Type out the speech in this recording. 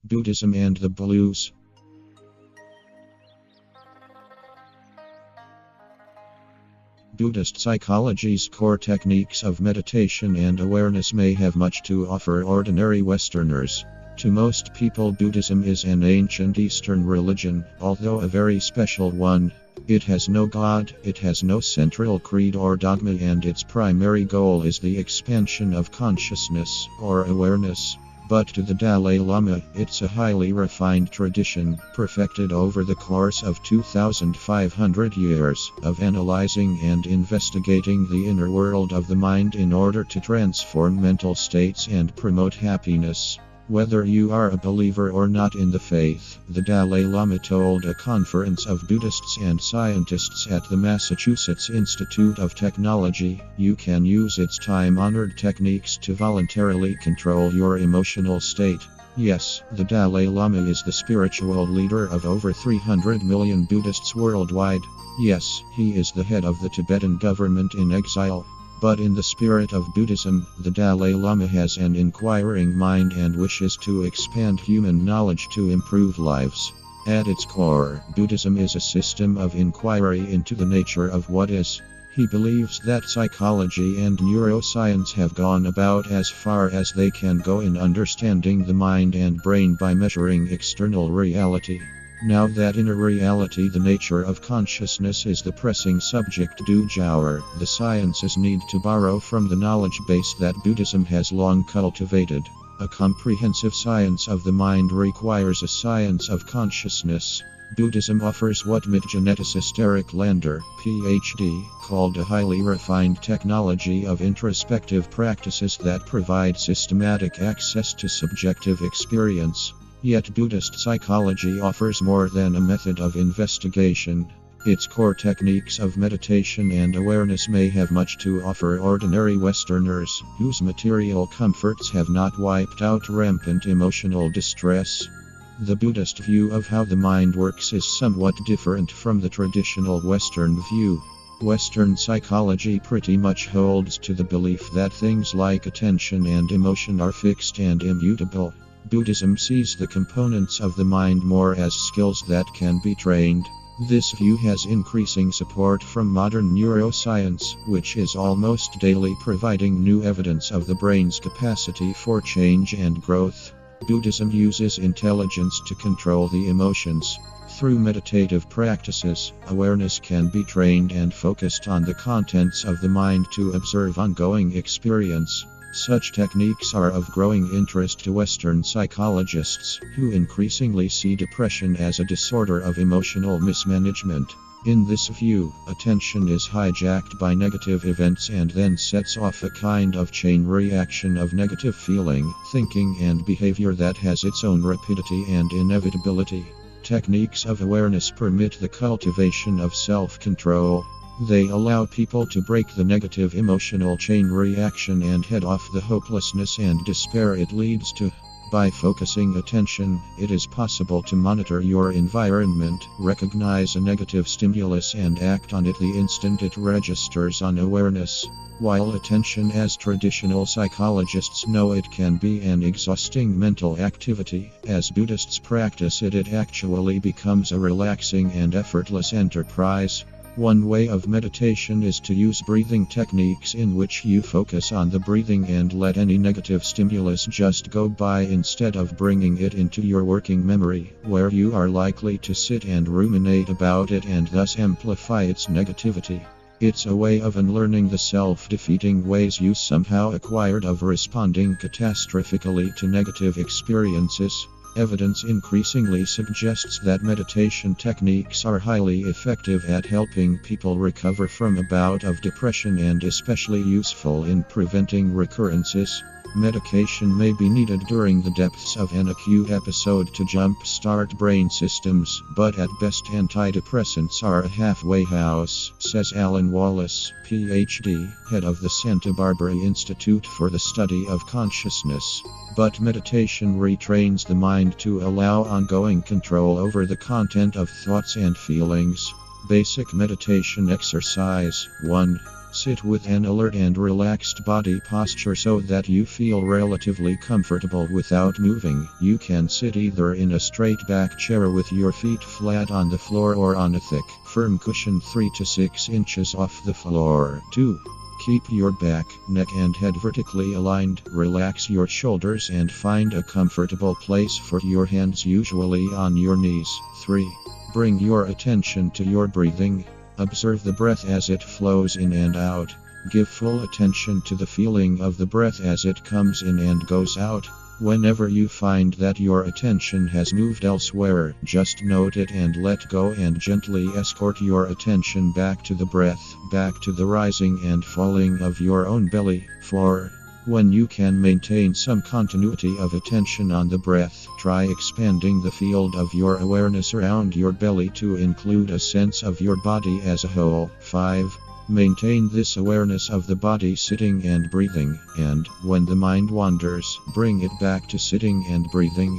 Buddhism and the Blues. Buddhist psychology's core techniques of meditation and awareness may have much to offer ordinary Westerners. To most people, Buddhism is an ancient Eastern religion, although a very special one. It has no god, it has no central creed or dogma, and its primary goal is the expansion of consciousness, or awareness. But to the Dalai Lama, it's a highly refined tradition, perfected over the course of 2,500 years of analyzing and investigating the inner world of the mind in order to transform mental states and promote happiness. Whether you are a believer or not in the faith, the Dalai Lama told a conference of Buddhists and scientists at the Massachusetts Institute of Technology, "You can use its time-honored techniques to voluntarily control your emotional state." Yes, the Dalai Lama is the spiritual leader of over 300 million Buddhists worldwide. Yes, he is the head of the Tibetan government in exile. But in the spirit of Buddhism, the Dalai Lama has an inquiring mind and wishes to expand human knowledge to improve lives. At its core, Buddhism is a system of inquiry into the nature of what is. He believes that psychology and neuroscience have gone about as far as they can go in understanding the mind and brain by measuring external reality. Now that inner reality, the nature of consciousness, is the pressing subject du jour, the sciences need to borrow from the knowledge base that Buddhism has long cultivated. A comprehensive science of the mind requires a science of consciousness. Buddhism offers what geneticist Eric Lander, Ph.D., called a highly refined technology of introspective practices that provide systematic access to subjective experience. Yet Buddhist psychology offers more than a method of investigation. Its core techniques of meditation and awareness may have much to offer ordinary Westerners, whose material comforts have not wiped out rampant emotional distress. The Buddhist view of how the mind works is somewhat different from the traditional Western view. Western psychology pretty much holds to the belief that things like attention and emotion are fixed and immutable. Buddhism sees the components of the mind more as skills that can be trained. This view has increasing support from modern neuroscience, which is almost daily providing new evidence of the brain's capacity for change and growth. Buddhism uses intelligence to control the emotions. Through meditative practices, awareness can be trained and focused on the contents of the mind to observe ongoing experience. Such techniques are of growing interest to Western psychologists, who increasingly see depression as a disorder of emotional mismanagement. In this view, attention is hijacked by negative events and then sets off a kind of chain reaction of negative feeling, thinking, and behavior that has its own rapidity and inevitability. Techniques of awareness permit the cultivation of self-control. They allow people to break the negative emotional chain reaction and head off the hopelessness and despair it leads to. By focusing attention, it is possible to monitor your environment, recognize a negative stimulus, and act on it the instant it registers on awareness. While attention, as traditional psychologists know it, can be an exhausting mental activity, as Buddhists practice it, it actually becomes a relaxing and effortless enterprise. One way of meditation is to use breathing techniques in which you focus on the breathing and let any negative stimulus just go by instead of bringing it into your working memory, where you are likely to sit and ruminate about it and thus amplify its negativity. It's a way of unlearning the self-defeating ways you somehow acquired of responding catastrophically to negative experiences. Evidence increasingly suggests that meditation techniques are highly effective at helping people recover from a bout of depression and especially useful in preventing recurrences. Medication may be needed during the depths of an acute episode to jump-start brain systems, but at best antidepressants are a halfway house, says Alan Wallace, Ph.D., head of the Santa Barbara Institute for the Study of Consciousness. But meditation retrains the mind to allow ongoing control over the content of thoughts and feelings. Basic meditation exercise. 1. Sit with an alert and relaxed body posture so that you feel relatively comfortable without moving. You can sit either in a straight back chair with your feet flat on the floor or on a thick, firm cushion 3 to 6 inches off the floor. 2. Keep your back, neck and head vertically aligned. Relax your shoulders and find a comfortable place for your hands, usually on your knees. 3. Bring your attention to your breathing. Observe the breath as it flows in and out. Give full attention to the feeling of the breath as it comes in and goes out. Whenever you find that your attention has moved elsewhere, just note it and let go and gently escort your attention back to the breath, back to the rising and falling of your own belly. 4. When you can maintain some continuity of attention on the breath, try expanding the field of your awareness around your belly to include a sense of your body as a whole. 5. Maintain this awareness of the body sitting and breathing, and, when the mind wanders, bring it back to sitting and breathing.